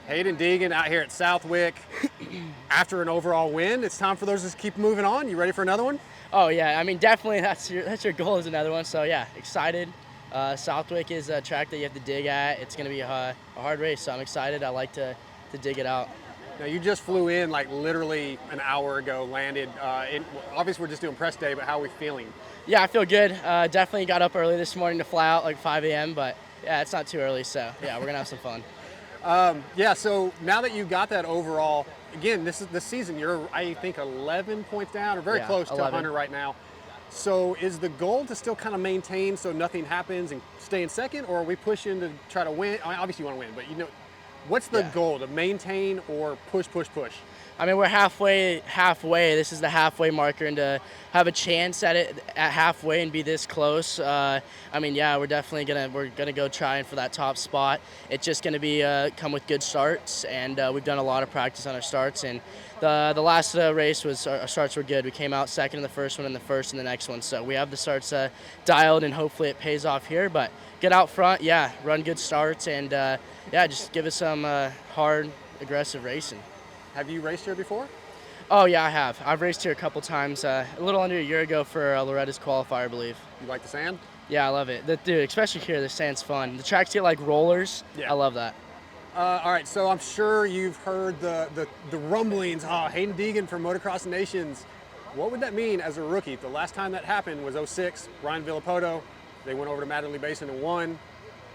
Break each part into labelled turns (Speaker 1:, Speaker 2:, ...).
Speaker 1: Haiden Deegan out here at Southwick. After an overall win, it's time for those to keep moving on. You ready for another one?
Speaker 2: Oh yeah, I mean definitely that's your goal is another one. So yeah, excited. Southwick is a track that you have to dig at. It's going to be a hard race, so I'm excited. I like to dig it out.
Speaker 1: Now, you just flew in like literally an hour ago, landed. Obviously, we're just doing press day, but how are we feeling?
Speaker 2: Yeah, I feel good. Definitely got up early this morning to fly out like 5 a.m., but yeah, it's not too early, so yeah, we're going to have some fun.
Speaker 1: Yeah, so now that you got that overall, again, this season, you're, I think, 11 points down, or very close
Speaker 2: 11.
Speaker 1: to 100 right now. So is the goal to still kind of maintain so nothing happens and stay in second, or are we pushing to try to win? I mean, obviously you want to win, but what's the goal, to maintain or push?
Speaker 2: I mean, we're halfway. This is the halfway marker, and to have a chance at it at halfway and be this close, I mean, yeah, we're definitely gonna go trying for that top spot. It's just gonna be come with good starts, and we've done a lot of practice on our starts. And the last race was our starts were good. We came out second in the first one and the first in the next one, so we have the starts dialed, and hopefully it pays off here. But get out front, yeah, run good starts, and yeah, just give us some hard, aggressive racing.
Speaker 1: Have you raced here before?
Speaker 2: Oh, yeah, I have. I've raced here a couple times, a little under a year ago for Loretta's qualifier, I believe.
Speaker 1: You like the sand?
Speaker 2: Yeah, I love it. Dude, especially here, the sand's fun. The tracks get like rollers. Yeah. I love that.
Speaker 1: All right, so I'm sure you've heard the rumblings. Haiden Deegan from Motocross Nations. What would that mean as a rookie? The last time that happened was 06, Ryan Villapoto. They went over to Matterley Basin and won.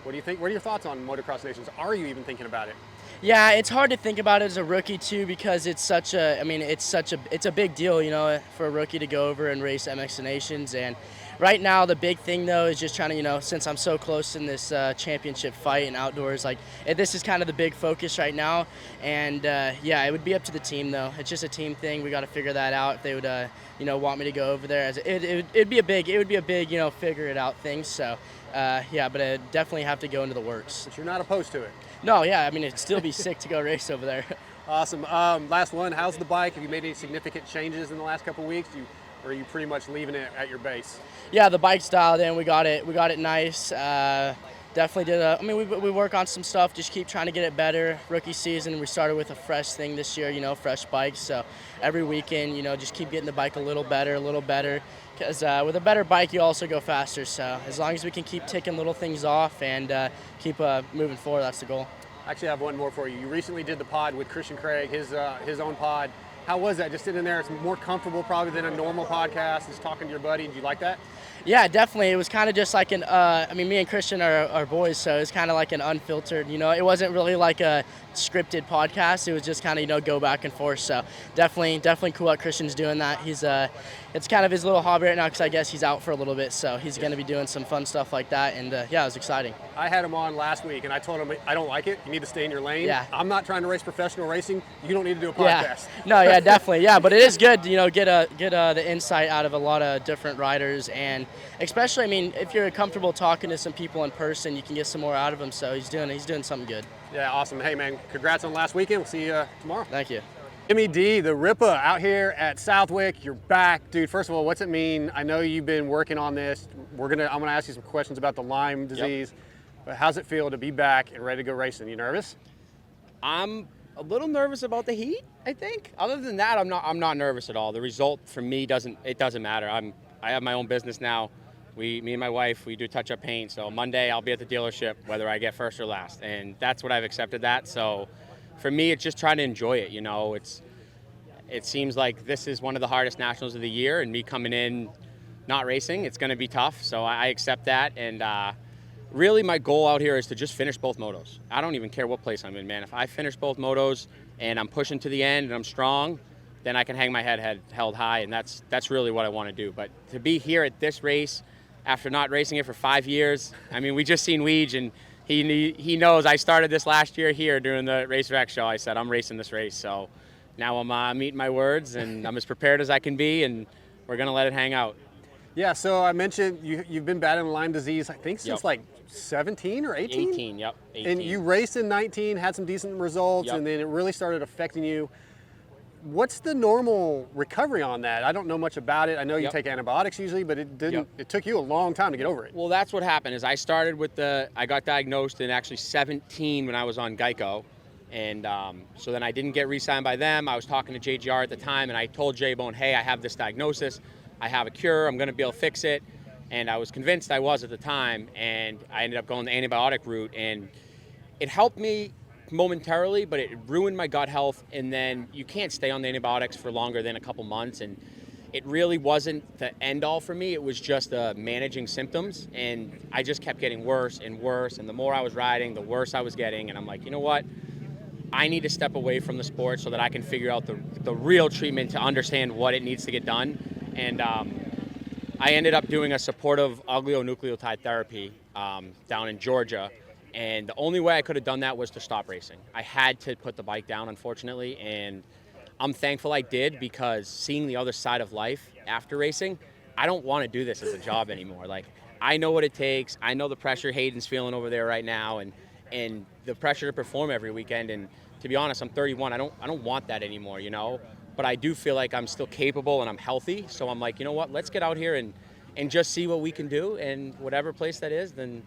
Speaker 1: What do you think? What are your thoughts on Motocross Nations? Are you even thinking about it?
Speaker 2: Yeah, it's hard to think about it as a rookie too, because it's a big deal, you know, for a rookie to go over and race MX Nations. And right now, the big thing though is just trying to, you know, since I'm so close in this championship fight and outdoors, like this is kind of the big focus right now. And yeah, it would be up to the team though. It's just a team thing. We got to figure that out. If they would, you know, want me to go over there, it'd be a big, you know, figure it out thing. So yeah, but I definitely have to go into the works.
Speaker 1: But you're not opposed to it.
Speaker 2: No, yeah, I mean, it'd still be sick to go race over there.
Speaker 1: Awesome. Last one, how's the bike? Have you made any significant changes in the last couple of weeks? Or are you pretty much leaving it at your base?
Speaker 2: Yeah, the bike's dialed in. We got it nice. Definitely did I mean, we work on some stuff, just keep trying to get it better. Rookie season, we started with a fresh thing this year, you know, fresh bikes. So every weekend, you know, just keep getting the bike a little better. Because with a better bike, you also go faster. So as long as we can keep ticking little things off and keep moving forward, that's the goal.
Speaker 1: Actually, I have one more for you. You recently did the pod with Christian Craig, his own pod. How was that? Just sitting there, it's more comfortable probably than a normal podcast, just talking to your buddy. Did you like that?
Speaker 2: Yeah, definitely. It was kind of just like I mean, me and Christian are boys, so it was kind of like an unfiltered, you know, it wasn't really like a scripted podcast. It was just kind of, you know, go back and forth. So definitely cool that Christian's doing that. He's it's kind of his little hobby right now, because I guess he's out for a little bit, so he's going to be doing some fun stuff like that. And yeah, it was exciting.
Speaker 1: I had him on last week, and I told him I don't like it. You need to stay in your lane.
Speaker 2: Yeah.
Speaker 1: I'm not trying to race professional racing. You don't need to do a podcast.
Speaker 2: Yeah. No, yeah, definitely. Yeah, but it is good, you know, get the insight out of a lot of different riders, and especially, I mean, if you're comfortable talking to some people in person, you can get some more out of them. So he's doing something good.
Speaker 1: Yeah, awesome. Hey, man, congrats on last weekend. We'll see you tomorrow.
Speaker 2: Thank you.
Speaker 1: Jimmy D, the Ripper, out here at Southwick. You're back. Dude, first of all, what's it mean? I know you've been working on this. I'm gonna ask you some questions about the Lyme disease. Yep. But how's it feel to be back and ready to go racing? You nervous?
Speaker 3: I'm a little nervous about the heat, I think. Other than that, I'm not nervous at all. The result for me doesn't matter. I have my own business now. Me and my wife, we do touch-up paint. So Monday I'll be at the dealership, whether I get first or last. And that's what I've accepted that. So for me, it's just trying to enjoy it. You know, it seems like this is one of the hardest nationals of the year, and me coming in not racing, it's going to be tough. So I accept that. And really my goal out here is to just finish both motos. I don't even care what place I'm in, man. If I finish both motos and I'm pushing to the end and I'm strong, then I can hang my head held high, and that's really what I want to do. But to be here at this race, after not racing it for 5 years, I mean, we just seen Weege, and he knows I started this last year here during the Race Rec show. I said, I'm racing this race. So now I'm eating my words, and I'm as prepared as I can be, and we're going to let it hang out.
Speaker 1: Yeah, so I mentioned you've been battling Lyme disease, I think, since like 17 or 18?
Speaker 3: 18, yep. 18.
Speaker 1: And you raced in 19, had some decent results,
Speaker 3: Yep.
Speaker 1: and then it really started affecting you. What's the normal recovery on that? I don't know much about it. I know you
Speaker 3: Yep.
Speaker 1: take antibiotics usually, but it didn't.
Speaker 3: Yep.
Speaker 1: It took you a long time to get over it.
Speaker 3: Well, that's what happened is I started with I got diagnosed in actually 17 when I was on Geico. And so then I didn't get re-signed by them. I was talking to JGR at the time, and I told J-Bone, hey, I have this diagnosis. I have a cure. I'm going to be able to fix it. And I was convinced I was at the time, and I ended up going the antibiotic route. And it helped me momentarily, but it ruined my gut health. And then you can't stay on the antibiotics for longer than a couple months. And it really wasn't the end all for me. It was just managing symptoms. And I just kept getting worse and worse. And the more I was riding, the worse I was getting. And I'm like, you know what? I need to step away from the sport so that I can figure out the real treatment to understand what it needs to get done. And I ended up doing a supportive oligonucleotide therapy down in Georgia. And the only way I could have done that was to stop racing. I had to put the bike down, unfortunately. And I'm thankful I did, because seeing the other side of life after racing, I don't want to do this as a job anymore. Like, I know what it takes. I know the pressure Hayden's feeling over there right now, and the pressure to perform every weekend. And to be honest, I'm 31. I don't want that anymore, you know? But I do feel like I'm still capable and I'm healthy. So I'm like, you know what? Let's get out here and just see what we can do. And whatever place that is, then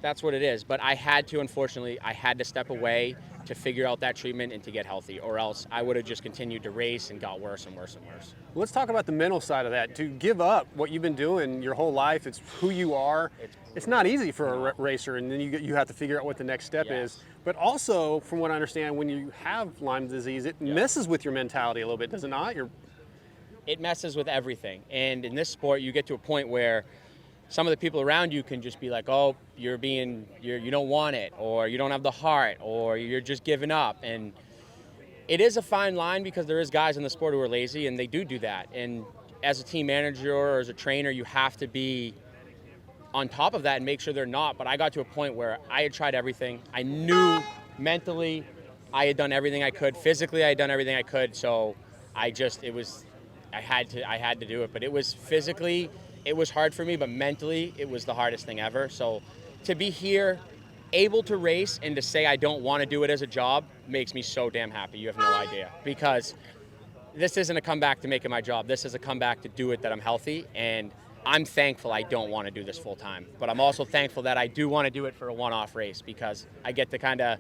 Speaker 3: that's what it is. But I had to, unfortunately, I had to step away to figure out that treatment and to get healthy, or else I would have just continued to race and got worse and worse and worse.
Speaker 1: Let's talk about the mental side of that. To give up what you've been doing your whole life, it's who you are. It's not easy for a racer, and then you have to figure out what the next step is. But also, from what I understand, when you have Lyme disease, it messes with your mentality a little bit, does it not?
Speaker 3: It messes with everything. And in this sport, you get to a point where some of the people around you can just be like, oh, you don't want it, or you don't have the heart, or you're just giving up. And it is a fine line, because there is guys in the sport who are lazy, and they do that. And as a team manager or as a trainer, you have to be on top of that and make sure they're not. But I got to a point where I had tried everything. I knew mentally I had done everything I could. Physically, I had done everything I could. So I had to do it. But it was physically, it was hard for me, but mentally, it was the hardest thing ever. So to be here, able to race, and to say I don't want to do it as a job makes me so damn happy. You have no idea. Because this isn't a comeback to make it my job. This is a comeback to do it that I'm healthy. And I'm thankful I don't want to do this full time. But I'm also thankful that I do want to do it for a one-off race, because I get to kind of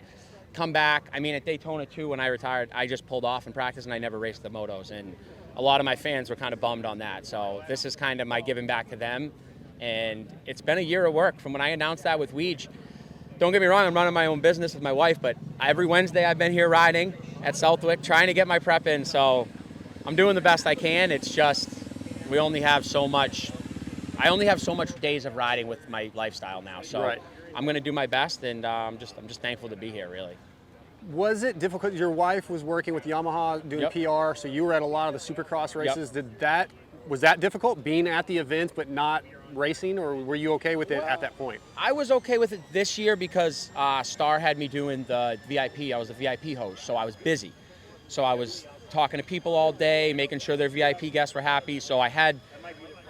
Speaker 3: come back. I mean, at Daytona too, when I retired, I just pulled off in practice and I never raced the motos. And a lot of my fans were kind of bummed on that. So this is kind of my giving back to them. And it's been a year of work from when I announced that with Weege. Don't get me wrong, I'm running my own business with my wife, but every Wednesday I've been here riding at Southwick, trying to get my prep in. So I'm doing the best I can. It's just, I only have so much days of riding with my lifestyle now. So right. I'm going to do my best, and I'm just thankful to be here, really.
Speaker 1: Was it difficult? Your wife was working with Yamaha doing PR, so you were at a lot of the Supercross races. Was that difficult, being at the events but not racing, or were you okay with it at that point?
Speaker 3: I was okay with it this year because Star had me doing the VIP. I was the VIP host, so I was busy. So I was talking to people all day, making sure their VIP guests were happy. So I had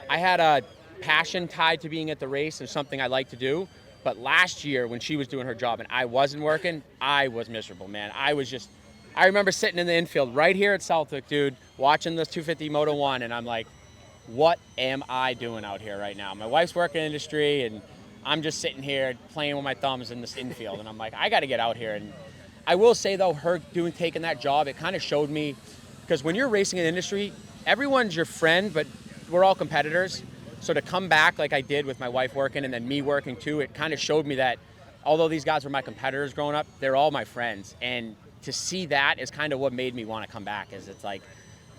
Speaker 3: a passion tied to being at the race and something I like to do. But last year, when she was doing her job and I wasn't working, I was miserable, man. I remember sitting in the infield right here at Southwick, dude, watching the 250 Moto 1, and I'm like, what am I doing out here right now? My wife's working in industry, and I'm just sitting here playing with my thumbs in this infield, and I'm like, I got to get out here. And I will say, though, her taking that job, it kind of showed me, because when you're racing in industry, everyone's your friend, but we're all competitors. So to come back like I did with my wife working and then me working too, it kind of showed me that although these guys were my competitors growing up, they're all my friends. And to see that is kind of what made me want to come back, is it's like,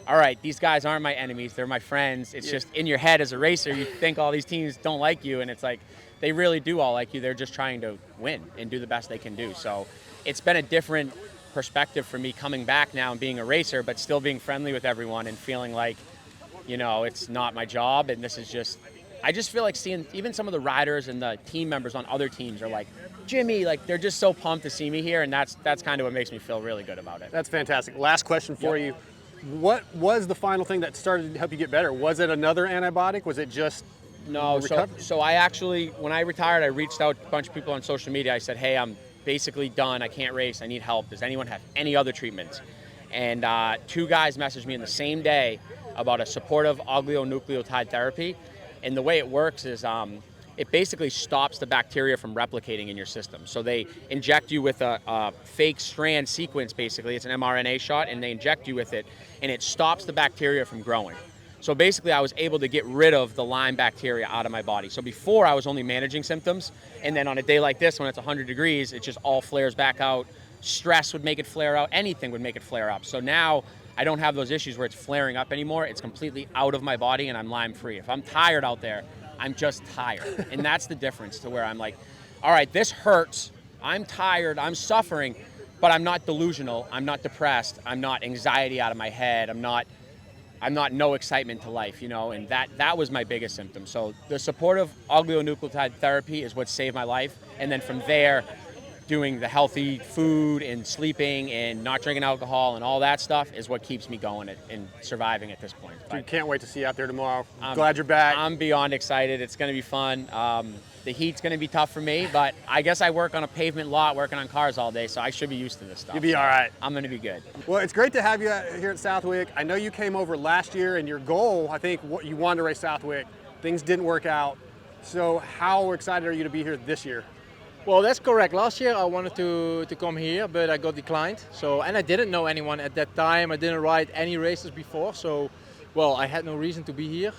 Speaker 3: all right, these guys aren't my enemies, they're my friends. It's just in your head as a racer, you think all these teams don't like you, and it's like, they really do all like you. They're just trying to win and do the best they can do. So it's been a different perspective for me coming back now and being a racer, but still being friendly with everyone and feeling like, you know, it's not my job, and this is just, I just feel like seeing even some of the riders and the team members on other teams are like, Jimmy, like they're just so pumped to see me here, and that's kind of what makes me feel really good about it.
Speaker 1: That's fantastic. Last question for you. What was the final thing that started to help you get better? Was it another antibiotic? Was it just
Speaker 3: No, so I actually, when I retired, I reached out to a bunch of people on social media. I said, hey, I'm basically done. I can't race. I need help. Does anyone have any other treatments? And 2 guys messaged me in the same day about a supportive oligonucleotide therapy. And the way it works is it basically stops the bacteria from replicating in your system. So they inject you with a fake strand sequence, basically. It's an mRNA shot, and they inject you with it, and it stops the bacteria from growing. So basically, I was able to get rid of the Lyme bacteria out of my body. So before, I was only managing symptoms, and then on a day like this, when it's 100 degrees, it just all flares back out. Stress would make it flare out. Anything would make it flare up. So now, I don't have those issues where it's flaring up anymore. It's completely out of my body, and I'm Lyme-free. If I'm tired out there, I'm just tired. And that's the difference to where I'm like, all right, this hurts. I'm tired. I'm suffering, but I'm not delusional. I'm not depressed. I'm not anxiety out of my head. I'm not no excitement to life, you know, and that was my biggest symptom. So the supportive oligonucleotide therapy is what saved my life. And then from there, doing the healthy food and sleeping and not drinking alcohol and all that stuff is what keeps me going and surviving at this point.
Speaker 1: Dude, can't wait to see you out there tomorrow. Glad you're back.
Speaker 3: I'm beyond excited. It's going to be fun. The heat's going to be tough for me, but I guess I work on a pavement lot working on cars all day, so I should be used to this stuff.
Speaker 1: You'll be all right.
Speaker 3: I'm going to be good.
Speaker 1: Well, it's great to have you here at Southwick. I know you came over last year, and your goal, I think, you wanted to race Southwick. Things didn't work out. So how excited are you to be here this year?
Speaker 4: Well, that's correct. Last year I wanted to come here, but I got declined. And I didn't know anyone at that time. I didn't ride any races before, so well, I had no reason to be here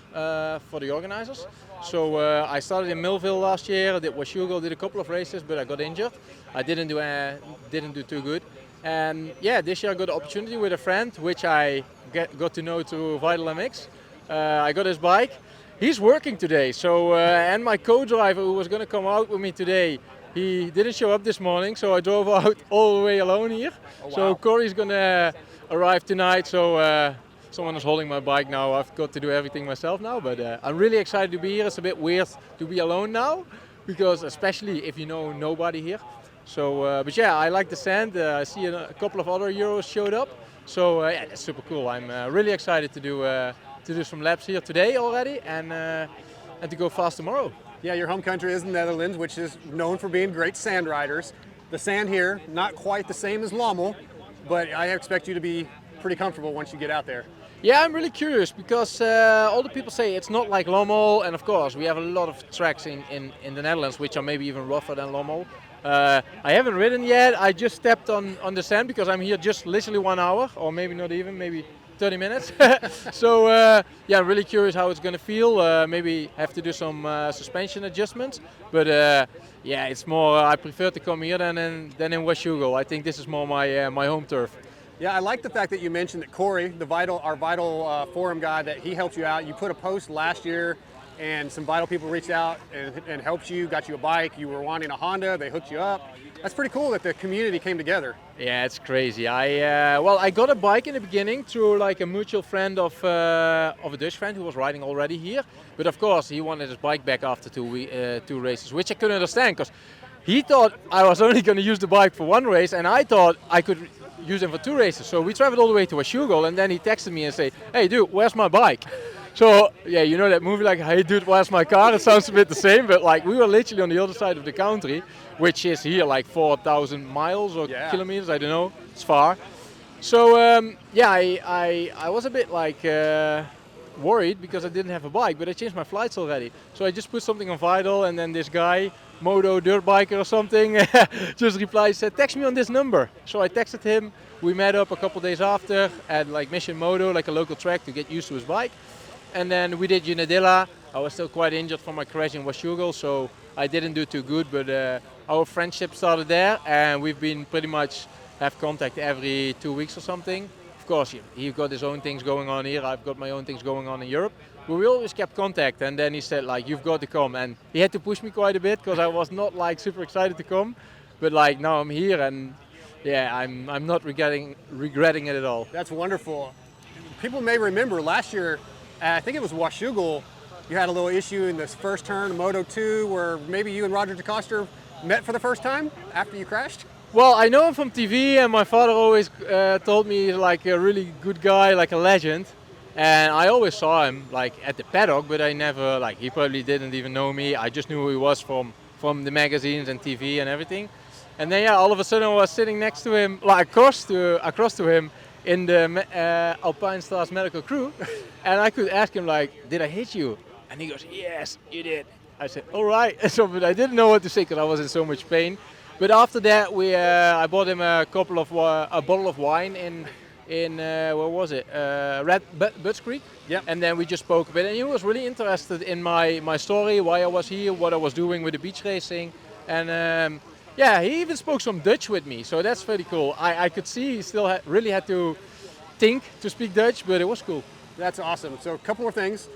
Speaker 4: for the organizers. So I started in Millville last year. I did Washougal, did a couple of races, but I got injured. I didn't do too good. And yeah, this year I got the opportunity with a friend, which I got to know through Vital MX. I got his bike. He's working today, so and my co-driver who was going to come out with me today, he didn't show up this morning, so I drove out all the way alone here. Oh, wow. So Corey's gonna arrive tonight, so someone is holding my bike now. I've got to do everything myself now, but I'm really excited to be here. It's a bit weird to be alone now, because especially if you know nobody here. So, but yeah, I like the sand. I see a couple of other Euros showed up, so yeah, that's super cool. I'm really excited to do some laps here today already, and to go fast tomorrow.
Speaker 1: Yeah, your home country is the Netherlands, which is known for being great sand riders. The sand here, not quite the same as Lommel, but I expect you to be pretty comfortable once you get out there.
Speaker 4: Yeah, I'm really curious because all the people say it's not like Lommel, and of course we have a lot of tracks in the Netherlands which are maybe even rougher than Lommel. I haven't ridden yet. I just stepped on the sand because I'm here just literally 1 hour, or maybe not even, maybe 30 minutes. So yeah, I'm really curious how it's going to feel. Maybe have to do some suspension adjustments, but yeah, it's more. I prefer to come here than in Washougal. I think this is more my home turf.
Speaker 1: Yeah, I like the fact that you mentioned that Corey, our Vital forum guy, that he helped you out. You put a post last year, and some Vital people reached out and helped you, got you a bike. You were wanting a Honda, they hooked you up. That's pretty cool that the community came together.
Speaker 4: Yeah, it's crazy. I got a bike in the beginning through like a mutual friend of a Dutch friend who was riding already here. But of course, he wanted his bike back after two races, which I couldn't understand because he thought I was only going to use the bike for one race, and I thought I could use him for 2 races. So we traveled all the way to Washougal, and then he texted me and said, "Hey, dude, where's my bike?" So yeah, you know that movie like, "Hey dude, where's my car?" It sounds a bit the same, but like we were literally on the other side of the country, which is here like 4,000 miles or kilometers, I don't know, it's far. So yeah, I was a bit like worried because I didn't have a bike, but I changed my flights already. So I just put something on Vital, and then this guy, Moto Dirt Biker or something, just replied, said, "Text me on this number." So I texted him. We met up a couple days after at like Mission Moto, like a local track, to get used to his bike. And then we did Unadilla. I was still quite injured from my crash in Washougal, so I didn't do too good, but our friendship started there, and we've been pretty much have contact every 2 weeks or something. Of course, he's got his own things going on here, I've got my own things going on in Europe, but we always kept contact. And then he said, like, "You've got to come," and he had to push me quite a bit because I was not like super excited to come, but like now I'm here, and yeah, I'm not regretting it at all.
Speaker 1: That's wonderful. People may remember last year, I think it was Washougal, you had a little issue in this first turn, Moto 2, where maybe you and Roger Decotis met for the first time after you crashed?
Speaker 4: Well, I know him from TV, and my father always told me he's like a really good guy, like a legend. And I always saw him like at the paddock, but I never, like, he probably didn't even know me. I just knew who he was from the magazines and TV and everything. And then yeah, all of a sudden I was sitting next to him, like across to him, in the Alpine Stars medical crew, and I could ask him like, "Did I hit you?" And he goes, "Yes, you did." I said, all right. So, but I didn't know what to say because I was in so much pain. But after that, I bought him a bottle of wine in where was it? Butts Creek.
Speaker 1: Yep.
Speaker 4: And then we just spoke a bit, and he was really interested in my story, why I was here, what I was doing with the beach racing, and yeah, he even spoke some Dutch with me, so that's pretty cool. I could see he still really had to think to speak Dutch, but it was cool.
Speaker 1: That's awesome. So a couple more things.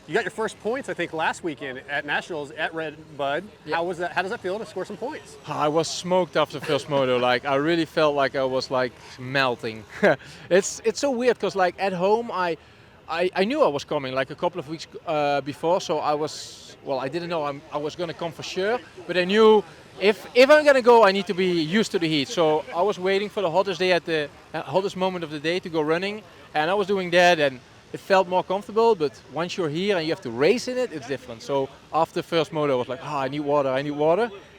Speaker 1: You got your first points, I think, last weekend at Nationals at Red Bud.
Speaker 4: Yeah.
Speaker 1: How was that? How does that feel to score some points?
Speaker 4: I was smoked after the first moto. Like I really felt like I was like melting. It's so weird because like at home I knew I was coming like a couple of weeks before, so I didn't know I was gonna come for sure, but I knew if I'm gonna go, I need to be used to the heat. So I was waiting for the hottest day hottest moment of the day to go running, and I was doing that, and it felt more comfortable. But once you're here and you have to race in it, it's different. So after the first moto, I was like, I need water,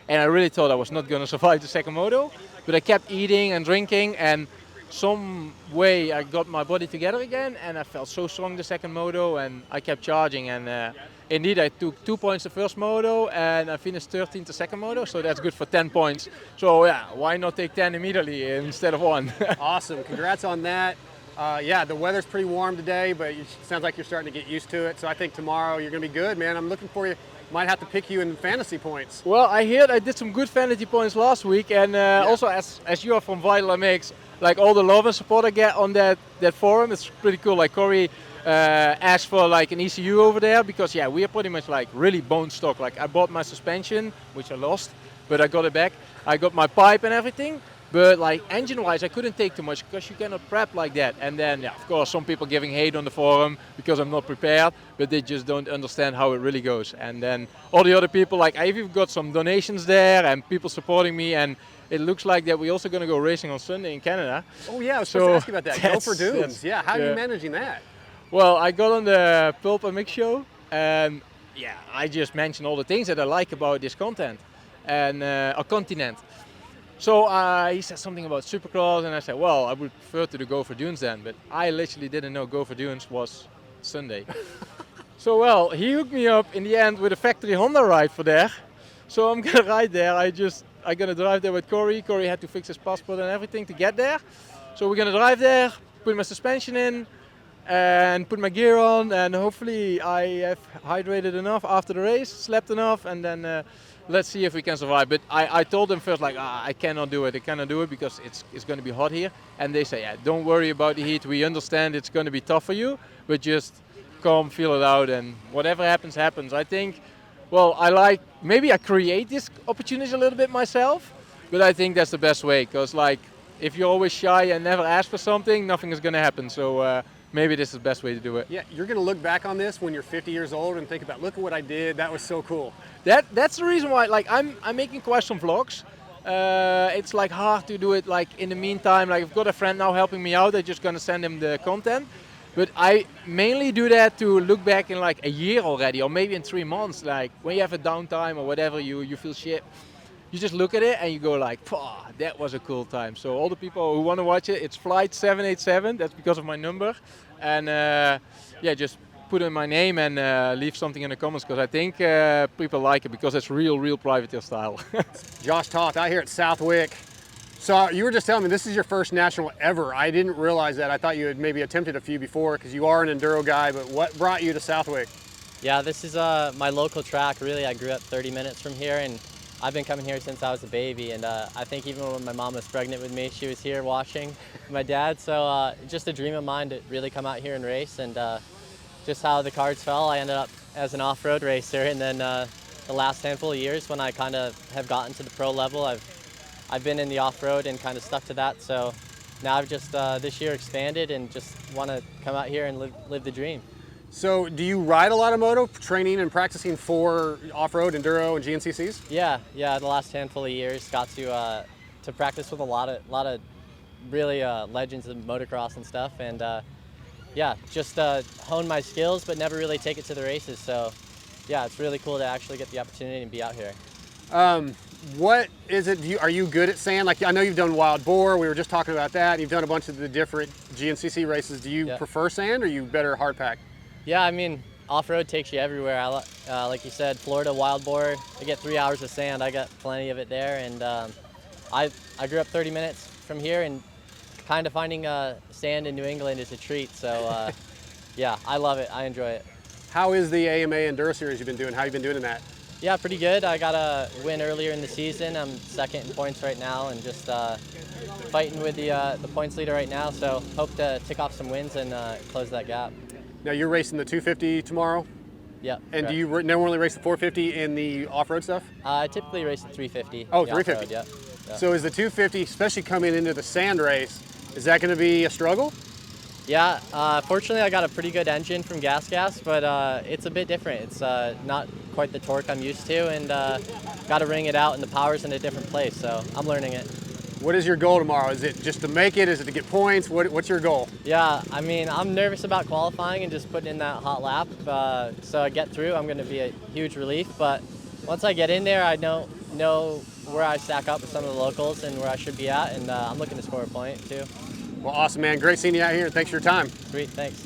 Speaker 4: and I really thought I was not gonna survive the second moto, but I kept eating and drinking, and some way I got my body together again, and I felt so strong the second moto, and I kept charging, and indeed I took 2 points the first moto, and I finished 13th the second moto, so that's good for 10 points. So yeah, why not take 10 immediately instead of 1?
Speaker 1: Awesome, congrats on that. Yeah, the weather's pretty warm today, but it sounds like you're starting to get used to it, so I think tomorrow you're gonna be good, man. I'm looking for you. Might have to pick you in fantasy points.
Speaker 4: Well, I heard I did some good fantasy points last week, and also as you are from Vital MX, like all the love and support I get on that forum, it's pretty cool. Like Corey asked for like an ECU over there because yeah, we are pretty much like really bone stock. Like I bought my suspension, which I lost, but I got it back. I got my pipe and everything, but like engine-wise, I couldn't take too much because you cannot prep like that. And then yeah, of course, some people giving hate on the forum because I'm not prepared, but they just don't understand how it really goes. And then all the other people, like I've even got some donations there and people supporting me, and it looks like that we're also going to go racing on Sunday in Canada.
Speaker 1: Oh yeah, I was supposed to ask you about that. Go for Dunes. Yeah, how are you managing that?
Speaker 4: Well, I got on the Pulp MX show, and yeah, I just mentioned all the things that I like about this content and a continent. So he said something about Supercross, and I said, well, I would prefer to go for Dunes then, but I literally didn't know go for Dunes was Sunday. So well, he hooked me up in the end with a factory Honda ride for there. So I'm gonna ride there. I'm gonna drive there with Corey. Corey had to fix his passport and everything to get there. So we're gonna drive there, put my suspension in, and put my gear on, and hopefully I have hydrated enough after the race, slept enough, and then let's see if we can survive. But I told them first, like, I cannot do it because it's going to be hot here. And they say, yeah, don't worry about the heat. We understand it's going to be tough for you, but just come, feel it out, and whatever happens, happens. I think, well, maybe I create this opportunity a little bit myself, but I think that's the best way, because like, if you're always shy and never ask for something, nothing is going to happen. So maybe this is the best way to do it.
Speaker 1: Yeah, you're going to look back on this when you're 50 years old and think about, look at what I did. That was so cool.
Speaker 4: That's the reason why, like, I'm making quite some vlogs. It's like hard to do it like in the meantime. Like I've got a friend now helping me out. I'm just going to send him the content. But I mainly do that to look back in like a year already, or maybe in 3 months. Like when you have a downtime or whatever, you feel shit. You just look at it and you go like, that was a cool time. So all the people who want to watch it, it's flight 787. That's because of my number. And yeah, just put in my name and leave something in the comments, because I think people like it because it's real privateer style.
Speaker 1: Josh Toth out here at Southwick. So you were just telling me this is your first national ever. I didn't realize that. I thought you had maybe attempted a few before because you are an enduro guy, but what brought you to Southwick?
Speaker 5: Yeah, this is my local track. Really, I grew up 30 minutes from here, and I've been coming here since I was a baby, and I think even when my mom was pregnant with me, she was here watching my dad. So just a dream of mine to really come out here and race, and just how the cards fell, I ended up as an off-road racer, and then the last handful of years when I kind of have gotten to the pro level, I've been in the off-road and kind of stuck to that. So now I've just this year expanded and just want to come out here and live the dream.
Speaker 1: So do you ride a lot of moto, training and practicing for off-road, enduro, and GNCCs?
Speaker 5: Yeah. The last handful of years got to practice with a lot of really legends of motocross and stuff, and yeah, just hone my skills, but never really take it to the races. So yeah, it's really cool to actually get the opportunity and be out here.
Speaker 1: What is it? Are you good at sand? Like I know you've done wild boar. We were just talking about that. You've done a bunch of the different GNCC races. Do you prefer sand, or are you better hard pack?
Speaker 5: Yeah, I mean, off-road takes you everywhere. Like you said, Florida wild boar, I get 3 hours of sand. I got plenty of it there, and I grew up 30 minutes from here, and kind of finding sand in New England is a treat. So yeah, I love it. I enjoy it.
Speaker 1: How is the AMA Enduro Series you've been doing? How you been doing in that?
Speaker 5: Yeah, pretty good. I got a win earlier in the season. I'm second in points right now, and just fighting with the points leader right now. So hope to tick off some wins and close that gap.
Speaker 1: Now you're racing the 250 tomorrow,
Speaker 5: Yeah.
Speaker 1: and
Speaker 5: correct.
Speaker 1: do you normally race the 450 in the off-road stuff?
Speaker 5: I typically race the 350.
Speaker 1: Oh,
Speaker 5: the
Speaker 1: 350.
Speaker 5: off-road, yeah.
Speaker 1: So is the 250, especially coming into the sand race, is that going to be a struggle?
Speaker 5: Yeah, fortunately I got a pretty good engine from Gas, but it's a bit different. It's not quite the torque I'm used to, and got to ring it out, and the power's in a different place, so I'm learning it.
Speaker 1: What is your goal tomorrow? Is it just to make it? Is it to get points? What's your goal?
Speaker 5: Yeah, I mean, I'm nervous about qualifying and just putting in that hot lap. So I get through, I'm going to be a huge relief, but once I get in there, I know where I stack up with some of the locals and where I should be at, and I'm looking to score a point too.
Speaker 1: Well, awesome, man. Great seeing you out here, and thanks for your time.
Speaker 5: Sweet, thanks.